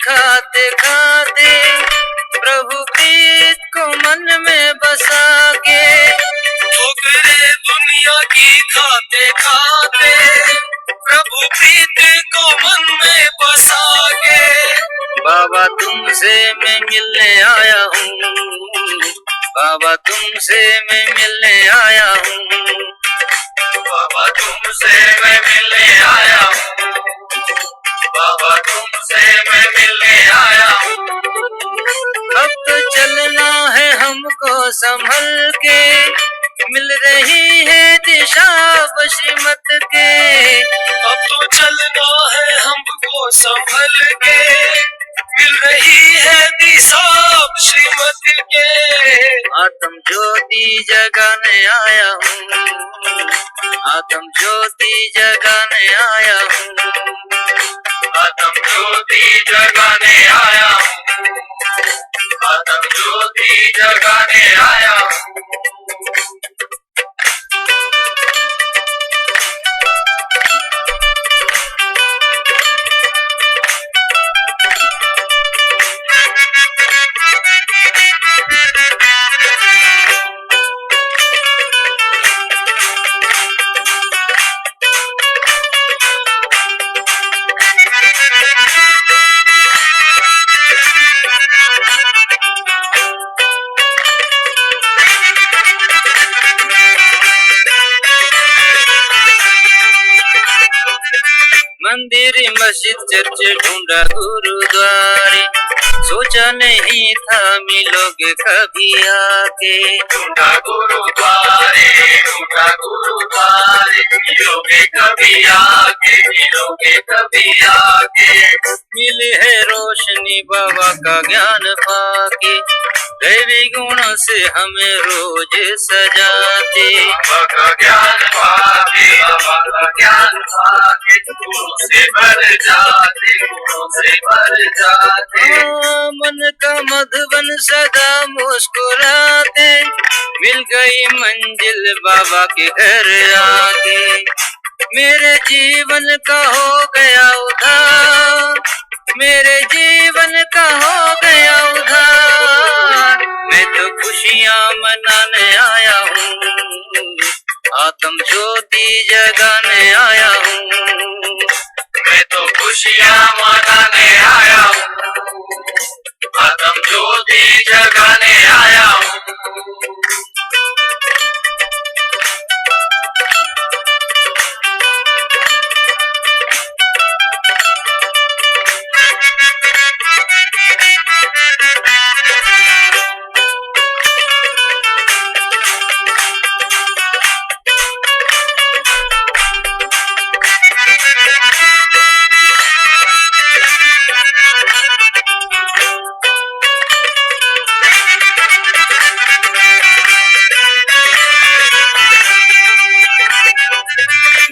खाते खाते प्रभु प्रीत को मन में बसा के, ठोकरे दुनिया की खाते खाते प्रभु प्रीत को मन में बसा के। बाबा तुमसे मैं मिलने आया हूँ, बाबा तुमसे मैं मिलने आया हूँ, बाबा तुमसे मैं मिलने आया हूँ, बाबा तुमसे मैं मिलने आया हूँ। अब तो चलना है हमको संभल के, मिल रही है दिशा बशीमत के। अब तो चलना है हमको संभल के, मिल रही है दिशा श्रीमत के। आत्म ज्योति जगाने आया हूँ, आत्म ज्योति जगाने आया हूँ, आत्म ज्योति जगाने आया हूँ, आत्म ज्योति जगाने आया हूँ। मंदिर मस्जिद चर्च ढूंढा गुरुद्वारे, सोचा नहीं था मिलोगे कभी आके। ढूंढा गुरुद्वारे, ढूंढा गुरुद्वारे, मिलोगे कभी आके, मिलोगे कभी आके। मिली है रोशनी बाबा का ज्ञान पाके, दैवी गुणों से हमें रोज सजाते। बाबा का ज्ञान पाके, बाबा का ज्ञान पाके, गुणों से भर जाते, गुणों से भर जाते। मन का मधुबन सदा मुस्कुराते, मिल गई मंजिल बाबा के घर आके। मेरे जीवन का हो गया उद्धार, मेरे जीवन का हो गया उद्धार। मैं तो खुशियाँ मनाने आया हूँ, आत्म ज्योति जगाने आया हूँ। मैं तो खुशियाँ मनाने आया हूँ, आत्म ज्योति जगाने आया हूँ।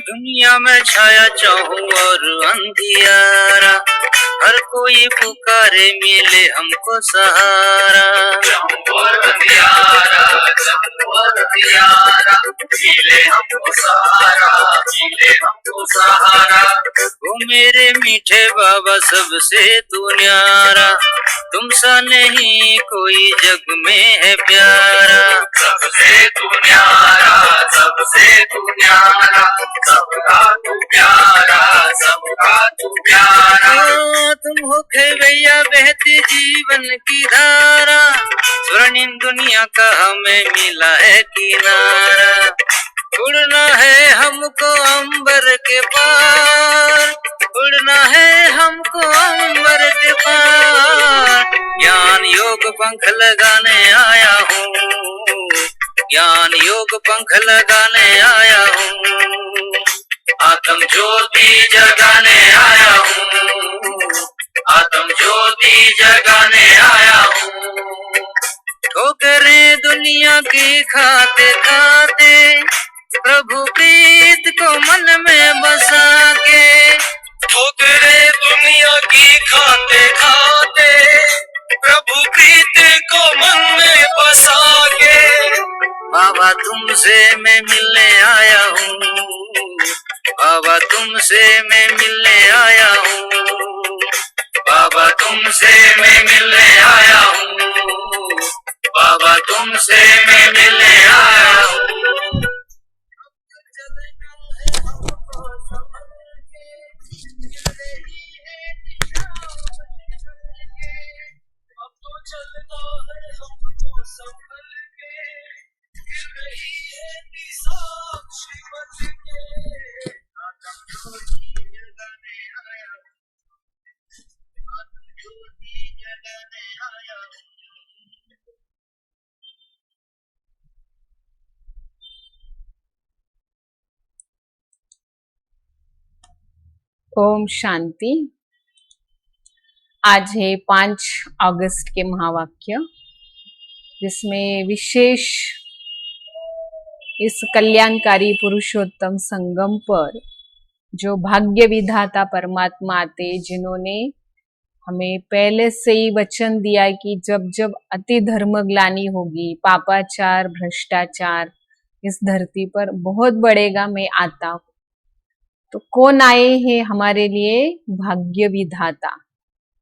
दुनिया में छाया चाहूं और अंधियारा, हर कोई पुकारे मिले हमको सहारा। और अंधियारा, और अंधियारा, मिले हमको सहारा, मिले हमको सहारा। वो मेरे मीठे बाबा सबसे तू न्यारा, तुम सा नहीं कोई जग में है प्यारा। सबसे तू न्यारा, सबसे तू न्यारा, सबका तू प्यारा, सबका तू प्यारा। तुम हो भैया बहती जीवन की धारा, स्वर्णिम दुनिया का हमें मिला है किनारा। उड़ना है हमको अंबर के पार, उड़ना है हमको अंबर के पार। ज्ञान योग पंख लगाने आया हूँ, ज्ञान योग पंख लगाने आया हूँ। आत्म ज्योति जगाने आया हूँ, आत्म ज्योति जगाने आया हूँ। ठोकरें दुनिया की खाते खाते प्रभु प्रीत को मन में बसा के। ठोकरे दुनिया की खाते खाते प्रभु प्रीत को मन में बसा के। बाबा तुमसे मैं मिलने आया हूँ, बाबा तुमसे मैं मिलने आया हूँ, बाबा तुमसे मैं मिलने आया हूँ, बाबा तुमसे मैं मिलने आया हूँ। ओम शांति। आज है 5 अगस्त के महावाक्य, जिसमें विशेष इस कल्याणकारी पुरुषोत्तम संगम पर जो भाग्य विधाता परमात्मा आते, जिन्होंने हमें पहले से ही वचन दिया कि जब जब अति धर्म ग्लानि होगी, पापाचार भ्रष्टाचार इस धरती पर बहुत बढ़ेगा, मैं आता हूँ। तो कौन आए हैं हमारे लिए? भाग्य विधाता,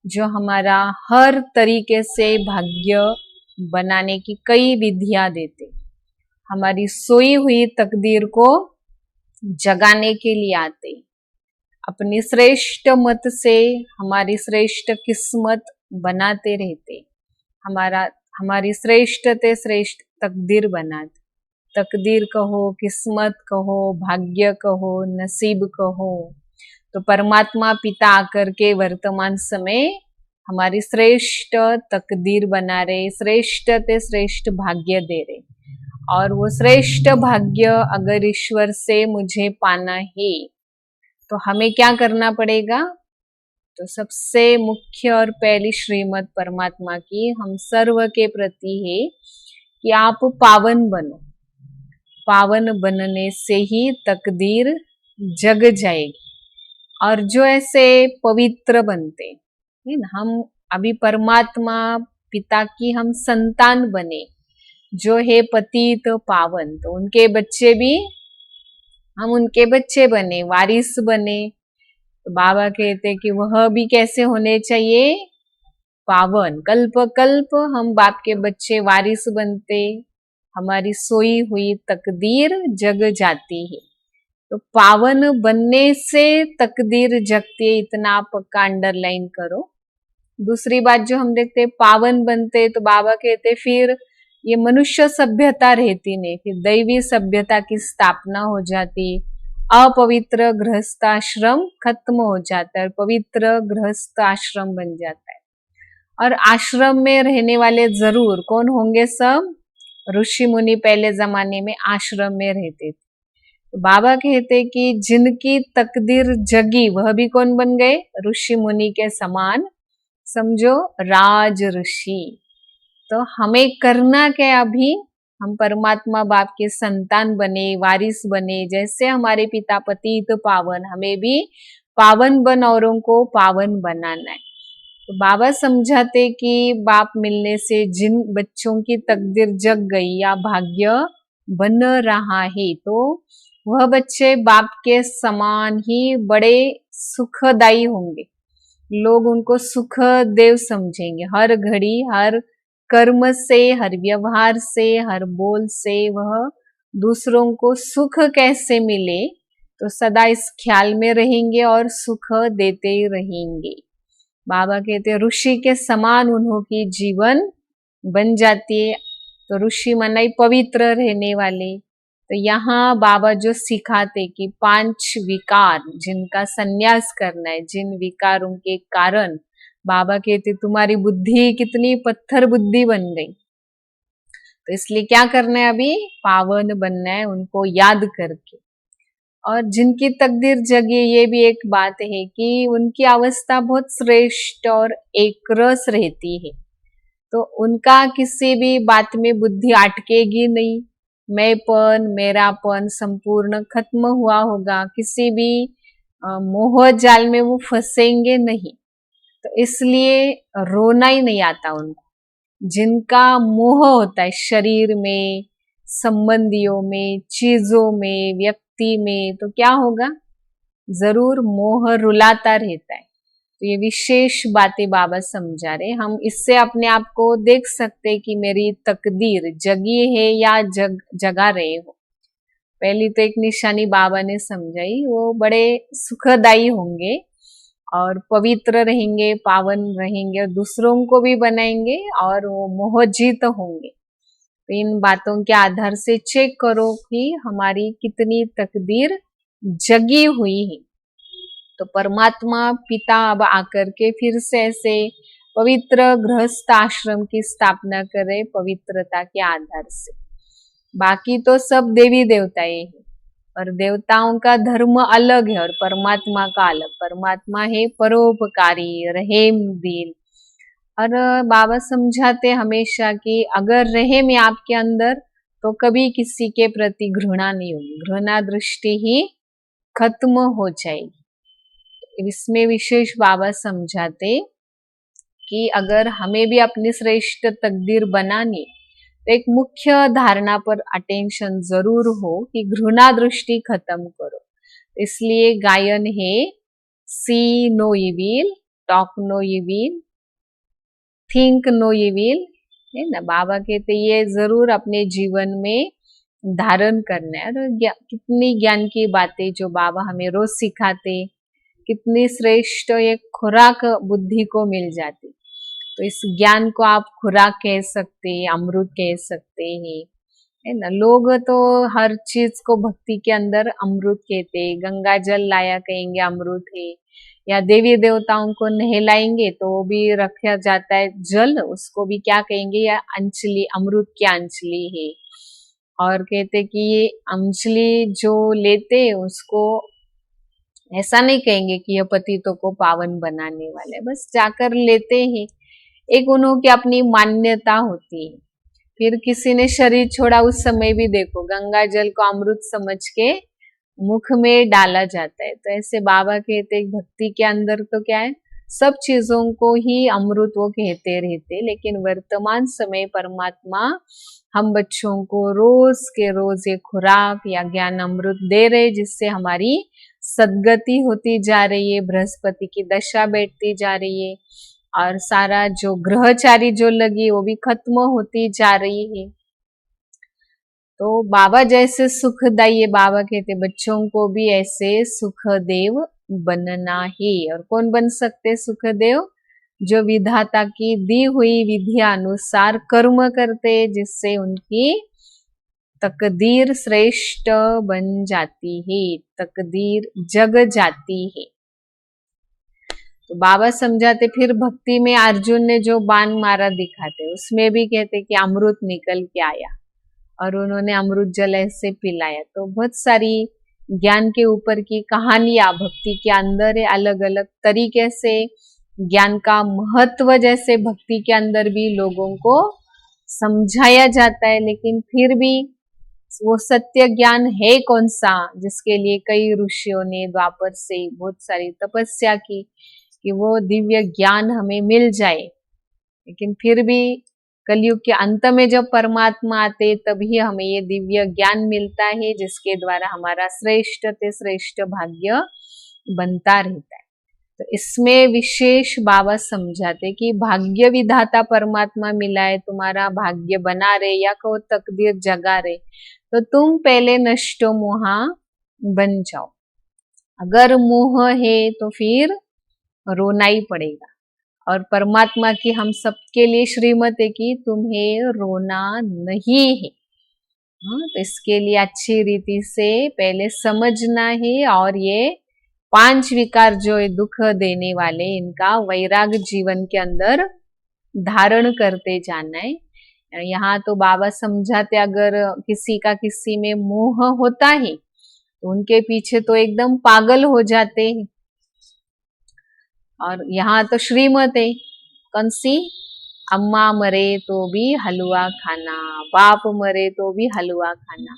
जो हमारा हर तरीके से भाग्य बनाने की कई विधियां देते, हमारी सोई हुई तकदीर को जगाने के लिए आते, अपनी श्रेष्ठ मत से हमारी श्रेष्ठ किस्मत बनाते रहते, हमारी श्रेष्ठ ते श्रेष्ठ तकदीर बनाते। तकदीर कहो, किस्मत कहो, भाग्य कहो, नसीब कहो, तो परमात्मा पिता आकर के वर्तमान समय हमारी श्रेष्ठ तकदीर बना रहे, श्रेष्ठ ते श्रेष्ठ भाग्य दे रहे। और वो श्रेष्ठ भाग्य अगर ईश्वर से मुझे पाना है तो हमें क्या करना पड़ेगा? तो सबसे मुख्य और पहली श्रीमत परमात्मा की हम सर्व के प्रति है कि आप पावन बनो। पावन बनने से ही तकदीर जग जाएगी। और जो ऐसे पवित्र बनते है ना, हम अभी परमात्मा पिता की हम संतान बने, जो है पतित पावन, तो उनके बच्चे भी हम उनके बच्चे बने, वारिस बने। तो बाबा कहते कि वह भी कैसे होने चाहिए? पावन। कल्प कल्प हम बाप के बच्चे वारिस बनते, हमारी सोई हुई तकदीर जग जाती है। तो पावन बनने से तकदीर जगती है, इतना आप पक्का अंडरलाइन करो। दूसरी बात जो हम देखते हैं, पावन बनते तो बाबा कहते फिर ये मनुष्य सभ्यता रहती नहीं, फिर दैवी सभ्यता की स्थापना हो जाती, अपवित्र गृहस्थाश्रम खत्म हो जाता है, पवित्र गृहस्थ आश्रम बन जाता है। और आश्रम में रहने वाले जरूर कौन होंगे? सब ऋषि मुनि पहले जमाने में आश्रम में रहते थे। तो बाबा कहते कि जिनकी तकदीर जगी वह भी कौन बन गए? ऋषि मुनि के समान, समझो राज ऋषि। तो हमें करना क्या? अभी हम परमात्मा बाप के संतान बने, वारिस बने, जैसे हमारे पिता पतित पावन, हमें भी पावन बन औरों को पावन बनाना है। तो बाबा समझाते कि बाप मिलने से जिन बच्चों की तकदीर जग गई या भाग्य बन रहा है, तो वह बच्चे बाप के समान ही बड़े सुखदायी होंगे। लोग उनको सुख देव समझेंगे। हर घड़ी, हर कर्म से, हर व्यवहार से, हर बोल से वह दूसरों को सुख कैसे मिले, तो सदा इस ख्याल में रहेंगे और सुख देते ही रहेंगे। बाबा कहते हैं ऋषि के समान उन्हों की जीवन बन जाती है। तो ऋषि मनाई पवित्र रहने वाले। तो यहाँ बाबा जो सिखाते कि 5 विकार जिनका संन्यास करना है, जिन विकारों के कारण बाबा कहते तुम्हारी बुद्धि कितनी पत्थर बुद्धि बन गई, तो इसलिए क्या करना है? अभी पावन बनना है, उनको याद करके। और जिनकी तकदीर जगी, ये भी एक बात है कि उनकी अवस्था बहुत श्रेष्ठ और एक रस रहती है। तो उनका किसी भी बात में बुद्धि अटकेगी नहीं, मैंपन मेरापन संपूर्ण खत्म हुआ होगा, किसी भी मोह जाल में वो फंसेंगे नहीं। तो इसलिए रोना ही नहीं आता उनको। जिनका मोह होता है शरीर में, संबंधियों में, चीजों में, व्यक्ति में, तो क्या होगा? जरूर मोह रुलाता रहता है। तो ये विशेष बातें बाबा समझा रहे। हम इससे अपने आप को देख सकते कि मेरी तकदीर जगी है या जगा रहे हो। पहली तो एक निशानी बाबा ने समझाई, वो बड़े सुखदायी होंगे और पवित्र रहेंगे, पावन रहेंगे और दूसरों को भी बनाएंगे और वो मोहजीत होंगे। तो इन बातों के आधार से चेक करो कि हमारी कितनी तकदीर जगी हुई है। तो परमात्मा पिता अब आकर के फिर से ऐसे पवित्र गृहस्थ आश्रम की स्थापना करे पवित्रता के आधार से। बाकी तो सब देवी देवताएं हैं और देवताओं का धर्म अलग है और परमात्मा का अलग। परमात्मा है परोपकारी, रहेम दिल। और बाबा समझाते हमेशा कि अगर रहेम है आपके अंदर तो कभी किसी के प्रति घृणा नहीं होगी, घृणा दृष्टि ही खत्म हो जाएगी। इसमें विशेष बाबा समझाते कि अगर हमें भी अपनी श्रेष्ठ तकदीर बनानी तो एक मुख्य धारणा पर अटेंशन जरूर हो कि घृणा दृष्टि खत्म करो। इसलिए गायन है see no evil, talk no evil, think no evil, है ना। बाबा कहते ये जरूर अपने जीवन में धारण करना है। और कितनी ज्ञान की बातें जो बाबा हमें रोज सिखाते, कितनी श्रेष्ठ एक खुराक बुद्धि को मिल जाती। तो इस ज्ञान को आप खुराक कह सकते, अमृत कह सकते हैं, है ना। लोग तो हर चीज को भक्ति के अंदर अमृत कहते, गंगा जल लाया कहेंगे अमृत है, या देवी देवताओं को नहलाएंगे तो वो भी रखा जाता है जल, उसको भी क्या कहेंगे, या अंजलि, अमृत की अंजलि है। और कहते कि ये अंजलि जो लेते उसको ऐसा नहीं कहेंगे कि यह पतितों को पावन बनाने वाले, बस जाकर लेते हैं। एक उन्हों की अपनी मान्यता होती है। फिर किसी ने शरीर छोड़ा उस समय भी देखो गंगा जल को अमृत समझ के मुख में डाला जाता है। तो ऐसे बाबा कहते भक्ति के अंदर तो क्या है, सब चीजों को ही अमृत वो कहते रहते। लेकिन वर्तमान समय परमात्मा हम बच्चों को रोज के रोज ये खुराक या ज्ञान अमृत दे रहे, जिससे हमारी सदगति होती जा रही है, बृहस्पति की दशा बैठती जा रही है और सारा जो ग्रहचारी जो लगी वो भी खत्म होती जा रही है। तो बाबा जैसे सुखदायी, बाबा कहते बच्चों को भी ऐसे सुखदेव बनना है। और कौन बन सकते सुखदेव, जो विधाता की दी हुई विधि अनुसार कर्म करते, जिससे उनकी तकदीर श्रेष्ठ बन जाती है, तकदीर जग जाती है। तो बाबा समझाते फिर भक्ति में अर्जुन ने जो बाण मारा दिखाते, उसमें भी कहते कि अमृत निकल के आया और उन्होंने अमृत जल ऐसे पिलाया। तो बहुत सारी ज्ञान के ऊपर की कहानियां भक्ति के अंदर है, अलग अलग तरीके से ज्ञान का महत्व जैसे भक्ति के अंदर भी लोगों को समझाया जाता है। लेकिन फिर भी वो सत्य ज्ञान है कौन सा, जिसके लिए कई ऋषियों ने द्वापर से बहुत सारी तपस्या की कि वो दिव्य ज्ञान हमें मिल जाए। लेकिन फिर भी कलयुग के अंत में जब परमात्मा आते तभी हमें ये दिव्य ज्ञान मिलता है, जिसके द्वारा हमारा श्रेष्ठ से श्रेष्ठ भाग्य बनता रहता है। तो इसमें विशेष बाबा समझाते कि भाग्य विधाता परमात्मा मिला है, तुम्हारा भाग्य बना रहे या को तकदीर जगा रहे, तो तुम पहले नष्टो मोहा बन जाओ। अगर मोह है तो फिर रोना ही पड़ेगा। और परमात्मा की हम सबके लिए श्रीमत है कि तुम्हें रोना नहीं है। तो इसके लिए अच्छी रीति से पहले समझना है और ये 5 विकार जो है दुख देने वाले, इनका वैराग जीवन के अंदर धारण करते जाना है। यहाँ तो बाबा समझाते अगर किसी का किसी में मोह होता है तो उनके पीछे तो एकदम पागल हो जाते हैं। और यहाँ तो श्रीमत है कौन सी, अम्मा मरे तो भी हलवा खाना, बाप मरे तो भी हलवा खाना।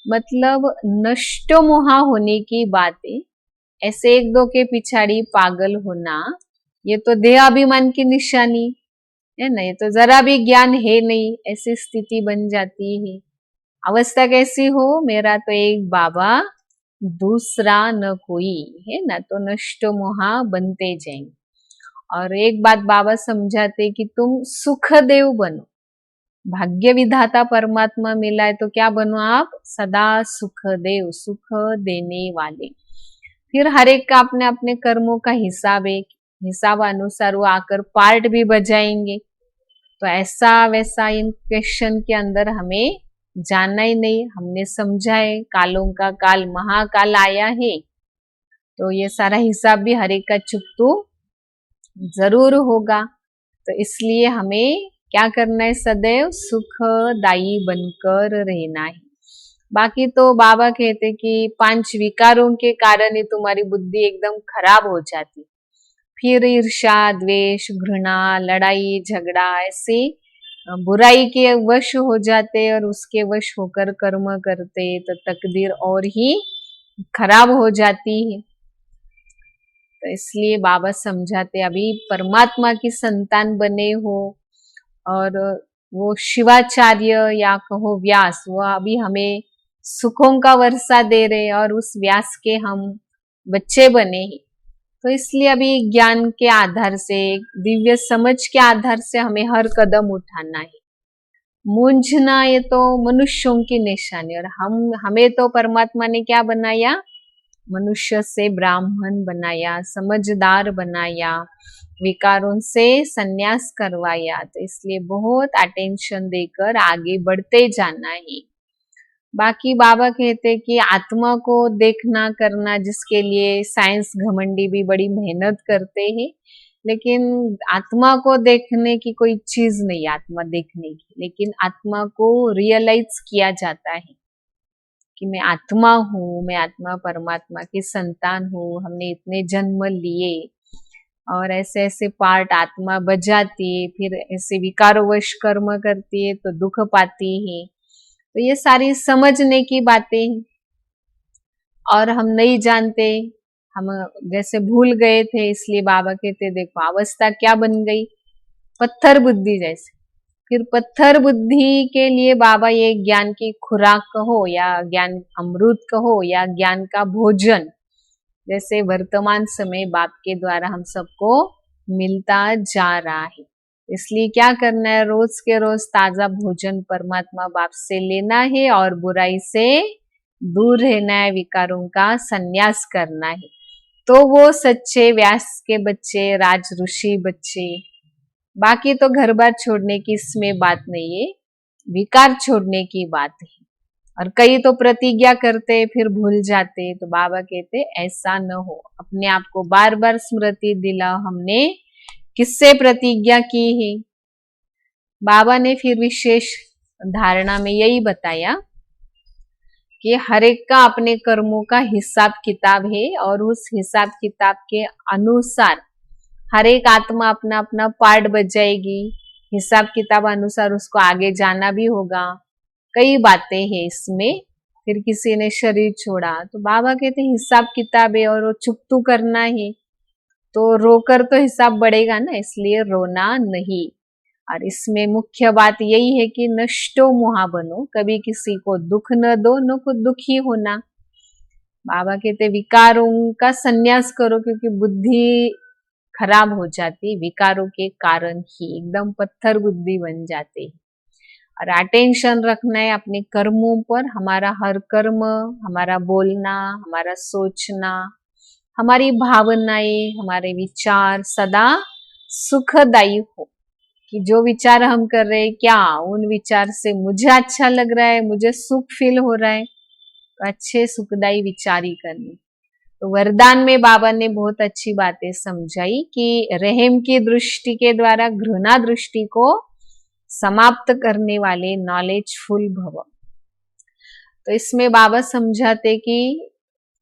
मतलब नष्ट मोहा होने की बात है। ऐसे एक दो के पिछाड़ी पागल होना, ये तो देहाभिमान की निशानी है ना। ये तो जरा भी ज्ञान है नहीं, ऐसी स्थिति बन जाती है। अवस्था कैसी हो, मेरा तो एक बाबा दूसरा न कोई, है ना। तो नष्ट मोहा बनते जाएंगे। और एक बात बाबा समझाते कि तुम सुखदेव बनो। भाग्य विधाता परमात्मा मिला है तो क्या बनो आप? सदा सुखदेव, सुख देने वाले। फिर हर एक का अपने अपने कर्मों का हिसाब है, हिसाब अनुसार वो आकर पार्ट भी बजाएंगे। तो ऐसा वैसा इन क्वेश्चन के अंदर हमें जानना ही नहीं। हमने समझा है कालों का काल महाकाल आया है, तो ये सारा हिसाब भी हर एक का चुकतू जरूर होगा। तो इसलिए हमें क्या करना है? सदैव सुखदायी बनकर रहना है। बाकी तो बाबा कहते कि 5 विकारों के कारण ही तुम्हारी बुद्धि एकदम खराब हो जाती। फिर ईर्ष्या, द्वेष, घृणा, लड़ाई झगड़ा ऐसे बुराई के वश हो जाते और उसके वश होकर कर्म करते तो तकदीर और ही खराब हो जाती है। तो इसलिए बाबा समझाते अभी परमात्मा की संतान बने हो और वो शिवाचार्य या कहो व्यास, वो अभी हमें सुखों का वर्षा दे रहे और उस व्यास के हम बच्चे बने हैं। तो इसलिए अभी ज्ञान के आधार से, दिव्य समझ के आधार से हमें हर कदम उठाना है। मूंझना ये तो मनुष्यों की निशानी, और हमें तो परमात्मा ने क्या बनाया? मनुष्य से ब्राह्मण बनाया, समझदार बनाया, विकारों से संन्यास करवाया। तो इसलिए बहुत अटेंशन देकर आगे बढ़ते जाना है। बाकी बाबा कहते कि आत्मा को देखना करना, जिसके लिए साइंस घमंडी भी बड़ी मेहनत करते हैं, लेकिन आत्मा को देखने की कोई चीज नहीं आत्मा देखने की, लेकिन आत्मा को रियलाइज किया जाता है कि मैं आत्मा हूँ, मैं आत्मा परमात्मा की संतान हूँ, हमने इतने जन्म लिए और ऐसे ऐसे पार्ट आत्मा बजाती है, फिर ऐसे विकारोवश कर्म करती है तो दुख पाती है। तो ये सारी समझने की बातें हैं और हम नहीं जानते, हम जैसे भूल गए थे। इसलिए बाबा कहते देखो अवस्था क्या बन गई? पत्थर बुद्धि जैसे। फिर पत्थर बुद्धि के लिए बाबा ये ज्ञान की खुराक कहो या ज्ञान अमृत कहो या ज्ञान का भोजन, जैसे वर्तमान समय बाप के द्वारा हम सबको मिलता जा रहा है। इसलिए क्या करना है? रोज के रोज ताजा भोजन परमात्मा बाप से लेना है और बुराई से दूर रहना है, विकारों का संन्यास करना है। तो वो सच्चे व्यास के बच्चे, राज ऋषि बच्चे। बाकी तो घर बार छोड़ने की इसमें बात नहीं है, विकार छोड़ने की बात है। और कई तो प्रतिज्ञा करते फिर भूल जाते। तो बाबा कहते ऐसा न हो, अपने आप को बार बार स्मृति दिलाओ हमने किससे प्रतिज्ञा की है। बाबा ने फिर विशेष धारणा में यही बताया कि हर एक का अपने कर्मों का हिसाब किताब है और उस हिसाब किताब के अनुसार हर एक आत्मा अपना अपना पार्ट बजाएगी। हिसाब किताब अनुसार उसको आगे जाना भी होगा। कई बातें हैं इसमें। फिर किसी ने शरीर छोड़ा तो बाबा कहते हिसाब किताब है और वो चुकतू करना है, तो रोकर तो हिसाब बढ़ेगा ना, इसलिए रोना नहीं। और इसमें मुख्य बात यही है कि नष्टो मोहा बनो, कभी किसी को दुख न दो, न खुद दुखी होना। बाबा कहते विकारों का संन्यास करो, क्योंकि बुद्धि खराब हो जाती विकारों के कारण ही, एकदम पत्थर बुद्धि बन जाती। और अटेंशन रखना है अपने कर्मों पर। हमारा हर कर्म, हमारा बोलना, हमारा सोचना, हमारी भावनाएं, हमारे विचार सदा सुखदायी हो। कि जो विचार हम कर रहे हैं, क्या उन विचार से मुझे अच्छा लग रहा है, मुझे सुख फील हो रहा है, तो अच्छे सुखदायी विचार ही करने। तो वरदान में बाबा ने बहुत अच्छी बातें समझाई कि रहम की दृष्टि के द्वारा घृणा दृष्टि को समाप्त करने वाले नॉलेजफुल भव। तो इसमें बाबा समझाते कि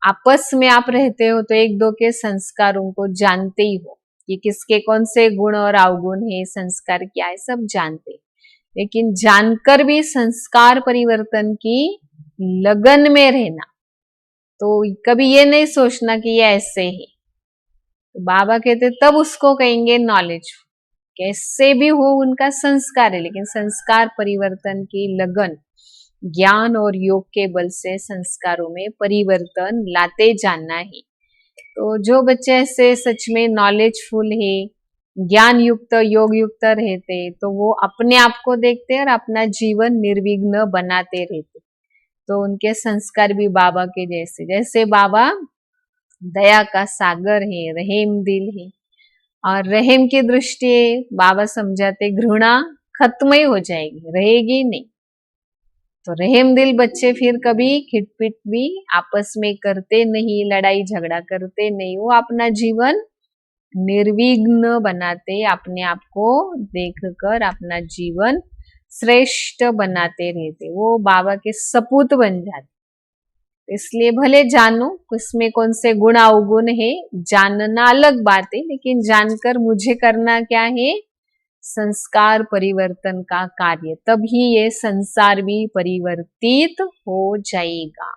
आपस में आप रहते हो तो एक दो के संस्कारों को जानते ही हो कि किसके कौन से गुण और अवगुण है, संस्कार क्या है, सब जानते। लेकिन जानकर भी संस्कार परिवर्तन की लगन में रहना, तो कभी ये नहीं सोचना कि ये ऐसे है। तो बाबा कहते तब उसको कहेंगे नॉलेज। कैसे भी हो उनका संस्कार है, लेकिन संस्कार परिवर्तन की लगन, ज्ञान और योग के बल से संस्कारों में परिवर्तन लाते जाना है। तो जो बच्चे ऐसे सच में नॉलेजफुल है, ज्ञान युक्त योग युक्त रहते तो वो अपने आप को देखते और अपना जीवन निर्विघ्न बनाते रहते। तो उनके संस्कार भी बाबा के जैसे, जैसे बाबा दया का सागर है, रहम दिल है, और रहम की दृष्टि बाबा समझाते घृणा खत्म ही हो जाएगी, रहेगी नहीं। तो रहम दिल बच्चे फिर कभी खिटपिट भी आपस में करते नहीं, लड़ाई झगड़ा करते नहीं, वो अपना जीवन निर्विघ्न बनाते, अपने आप को देखकर अपना जीवन श्रेष्ठ बनाते रहते, वो बाबा के सपूत बन जाते। इसलिए भले जानो किसमें कौन से गुण अवगुण है, जानना अलग बात है, लेकिन जानकर मुझे करना क्या है, संस्कार परिवर्तन का कार्य, तभी ये संसार भी परिवर्तित हो जाएगा।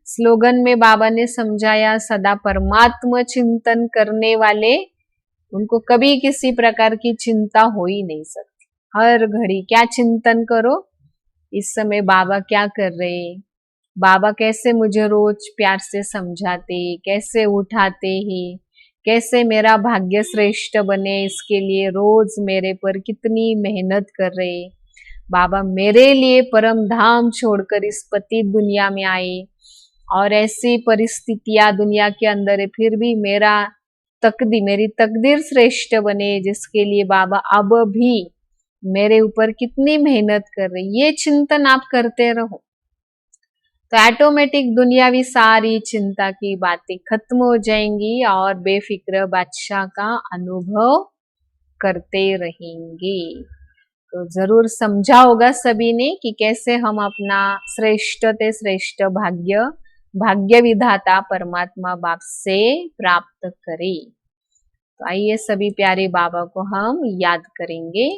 स्लोगन में बाबा ने समझाया, सदा परमात्मा चिंतन करने वाले, उनको कभी किसी प्रकार की चिंता हो ही नहीं सकती। हर घड़ी क्या चिंतन करो, इस समय बाबा क्या कर रहे, बाबा कैसे मुझे रोज प्यार से समझाते, कैसे उठाते हैं, कैसे मेरा भाग्य श्रेष्ठ बने, इसके लिए रोज मेरे पर कितनी मेहनत कर रहे। बाबा मेरे लिए परम धाम छोड़कर इस पतित दुनिया में आए, और ऐसी परिस्थितियां दुनिया के अंदर है, फिर भी मेरी तकदीर श्रेष्ठ बने, जिसके लिए बाबा अब भी मेरे ऊपर कितनी मेहनत कर रहे। ये चिंतन आप करते रहो तो ऑटोमेटिक दुनियावी सारी चिंता की बातें खत्म हो जाएंगी और बेफिक्र बादशाह का अनुभव करते रहेंगे। तो जरूर समझा होगा सभी ने कि कैसे हम अपना श्रेष्ठ ते श्रेष्ठ भाग्य विधाता परमात्मा बाप से प्राप्त करें। तो आइए सभी प्यारे बाबा को हम याद करेंगे।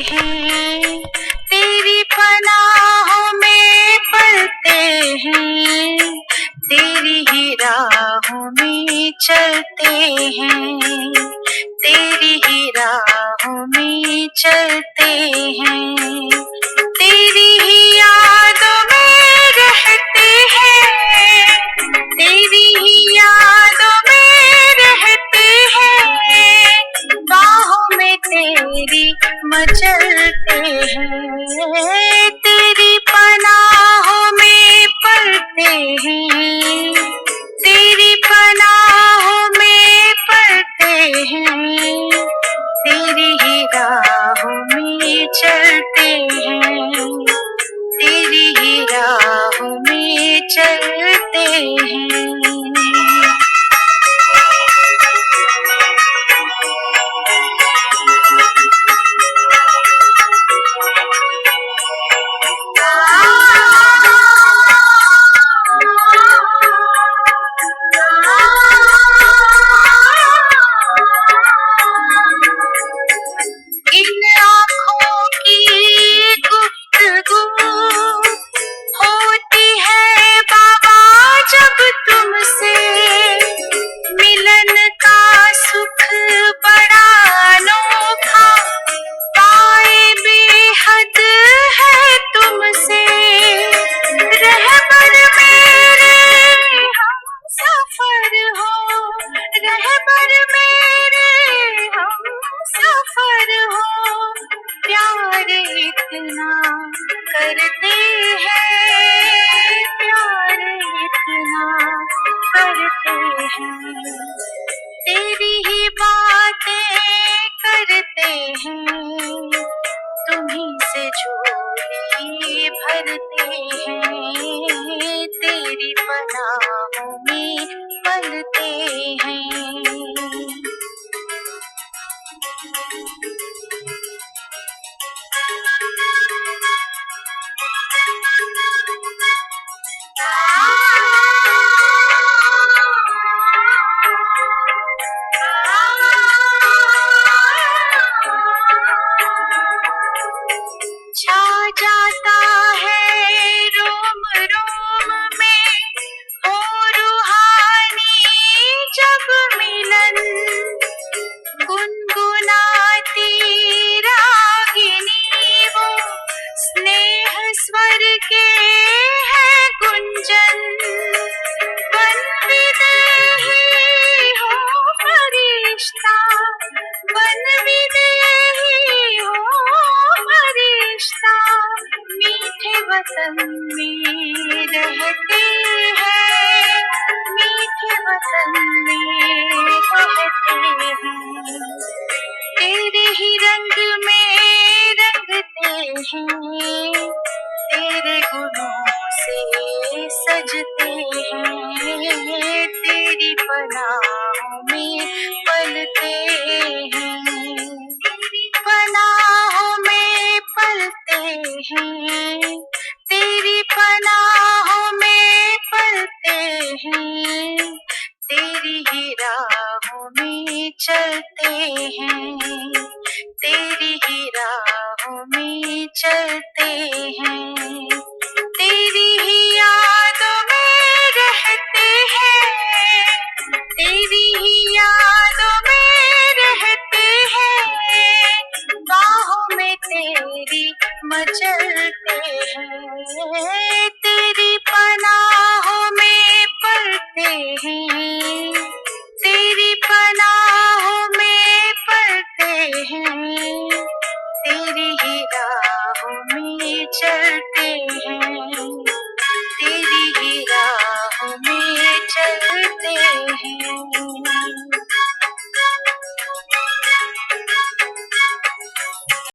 हैं, तेरी पनाहों में पलते हैं, तेरी ही राहों में चलते हैं, तेरी ही राहों में चलते हैं, तेरी ही यादों में रहते हैं, तेरी ही यादों में रहते हैं, बाहों में तेरी मचलते हैं, तेरी पनाहों में पलते हैं, तेरी पनाहों में पलते हैं, तेरी ही राहों में चलते हैं, तेरी ही राहों में चलते हैं। इन आँखों की गुफ्तगू होती है बाबा जब तुमसे, मिलन का सुख बड़ा अनोखा पाए बेहद है तुमसे, रहबर मेरे हम सफर हो, रहबर मेरे हम सफर हो, प्यार इतना करते हैं, प्यार इतना करते हैं, तेरी ही बातें करते हैं, तुम्हीं से झोली भरते हैं, तेरी पनाहों में पलते हैं। छा जाता है बदन में बहते हैं, तेरे ही रंग में रंगते हैं, तेरे गुणों से सजते हैं, तेरी पनाहों में पलते हैं, तेरी पनाहों में पलते हैं, तेरी पनाहों में पलते हैं, तेरी ही राहों में चलते हैं, तेरी ही राहों में चलते हैं, तेरी ही यादों में रहते हैं, तेरी ही यादों में रहते हैं, बाहों में तेरी मचलते हैं, तेरी पनाहों में पलते हैं, तेरी पनाहों में पलते हैं,